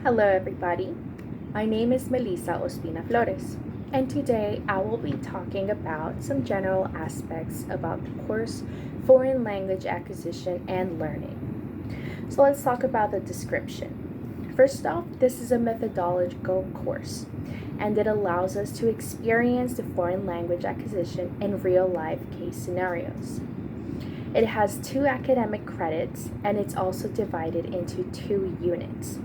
Hello, everybody. My name is Melissa Ospina Flores, and today I will be talking about some general aspects about the course Foreign Language Acquisition and Learning. So, let's talk about the description. First off, this is a methodological course, and it allows us to experience the foreign language acquisition in real life case scenarios. It has 2 academic credits, and it's also divided into 2 units.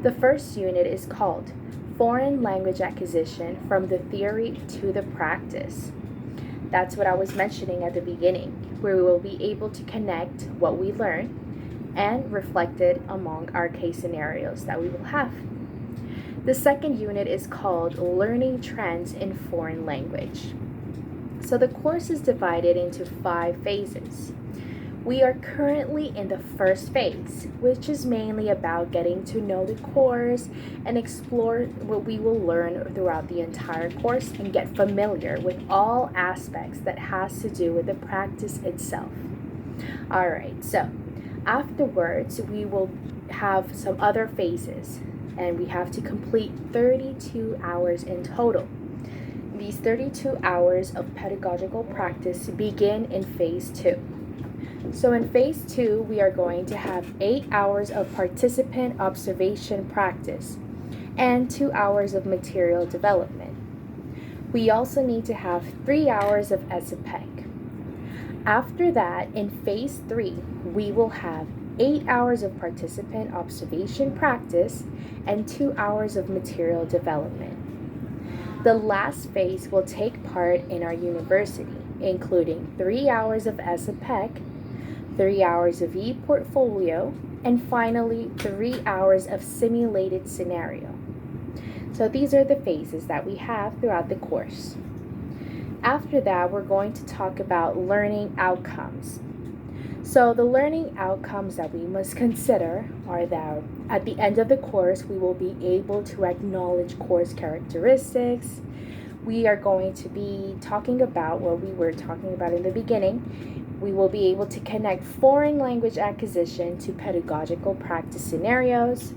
The first unit is called Foreign Language Acquisition from the Theory to the Practice. That's what I was mentioning at the beginning, where we will be able to connect what we learn and reflect it among our case scenarios that we will have. The second unit is called Learning Trends in Foreign Language. So the course is divided into 5 phases. We are currently in the first phase, which is mainly about getting to know the course and explore what we will learn throughout the entire course and get familiar with all aspects that has to do with the practice itself. All right, so afterwards we will have some other phases, and we have to complete 32 hours in total. These 32 hours of pedagogical practice begin in phase 2. So in phase 2, we are going to have 8 hours of participant observation practice and 2 hours of material development. We also need to have 3 hours of ESAPEC. After that, in phase 3, we will have 8 hours of participant observation practice and 2 hours of material development. The last phase will take part in our university, including 3 hours of ESAPEC, 3 hours of e-portfolio, and finally 3 hours of simulated scenario. So these are the phases that we have throughout the course. After that, we're going to talk about learning outcomes. So the learning outcomes that we must consider are that at the end of the course, we will be able to acknowledge course characteristics. We are going to be talking about what we were talking about in the beginning. We will be able to connect foreign language acquisition to pedagogical practice scenarios.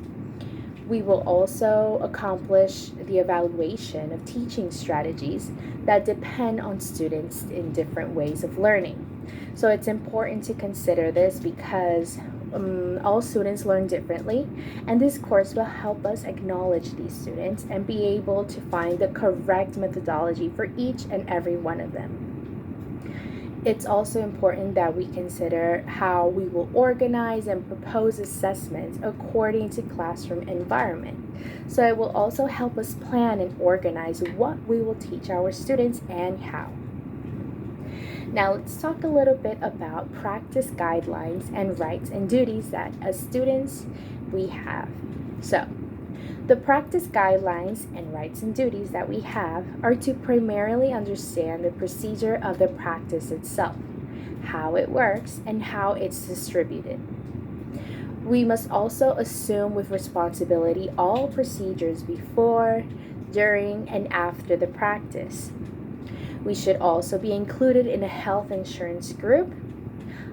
We will also accomplish the evaluation of teaching strategies that depend on students in different ways of learning. So it's important to consider this because all students learn differently, and this course will help us acknowledge these students and be able to find the correct methodology for each and every one of them. It's also important that we consider how we will organize and propose assessments according to classroom environment. So it will also help us plan and organize what we will teach our students and how. Now let's talk a little bit about practice guidelines and rights and duties that as students we have. So the practice guidelines and rights and duties that we have are to primarily understand the procedure of the practice itself, how it works, and how it's distributed. We must also assume with responsibility all procedures before, during, and after the practice. We should also be included in a health insurance group.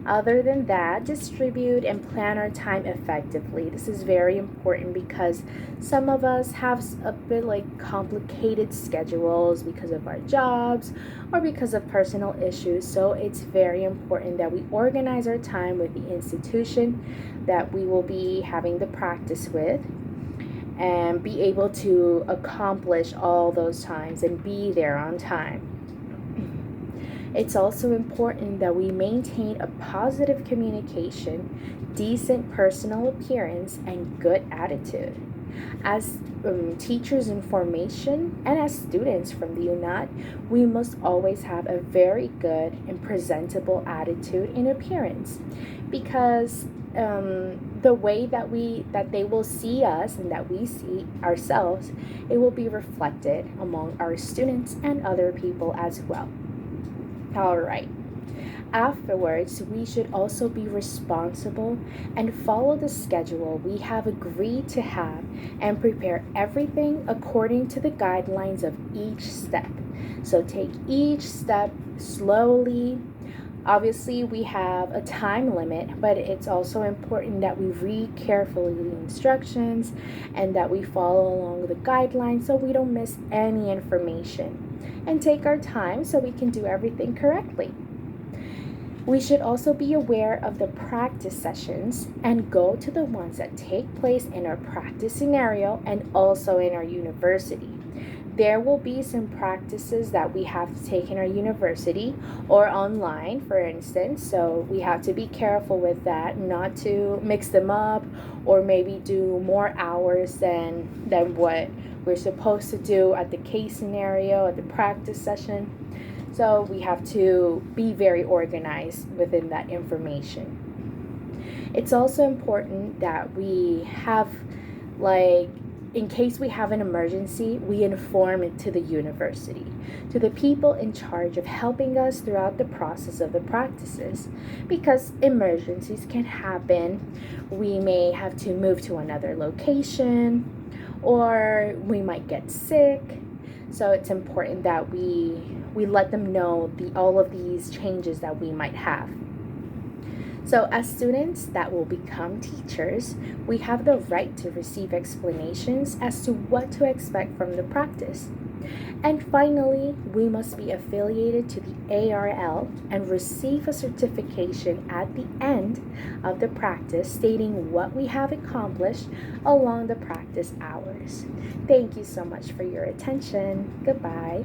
Other than that, distribute and plan our time effectively. This is very important because some of us have a bit complicated schedules because of our jobs or because of personal issues. So it's very important that we organize our time with the institution that we will be having the practice with and be able to accomplish all those times and be there on time. It's also important that we maintain a positive communication, decent personal appearance, and good attitude. As teachers in formation and as students from the UNAT, we must always have a very good and presentable attitude and appearance because the way that they will see us and that we see ourselves, it will be reflected among our students and other people as well. All right. Afterwards, we should also be responsible and follow the schedule we have agreed to have and prepare everything according to the guidelines of each step. So take each step slowly, Obviously, we have a time limit, but it's also important that we read carefully the instructions and that we follow along the guidelines so we don't miss any information and take our time so we can do everything correctly. We should also be aware of the practice sessions and go to the ones that take place in our practice scenario and also in our university. There will be some practices that we have to take in our university or online, for instance. So we have to be careful with that, not to mix them up or maybe do more hours than what we're supposed to do at the case scenario, at the practice session. So we have to be very organized within that information. It's also important that we have, like, in case we have an emergency, we inform it to the university, to the people in charge of helping us throughout the process of the practices, because emergencies can happen. We may have to move to another location, or we might get sick. So it's important that we let them know all of these changes that we might have. So, as students that will become teachers, we have the right to receive explanations as to what to expect from the practice. And finally, we must be affiliated to the ARL and receive a certification at the end of the practice stating what we have accomplished along the practice hours. Thank you so much for your attention. Goodbye.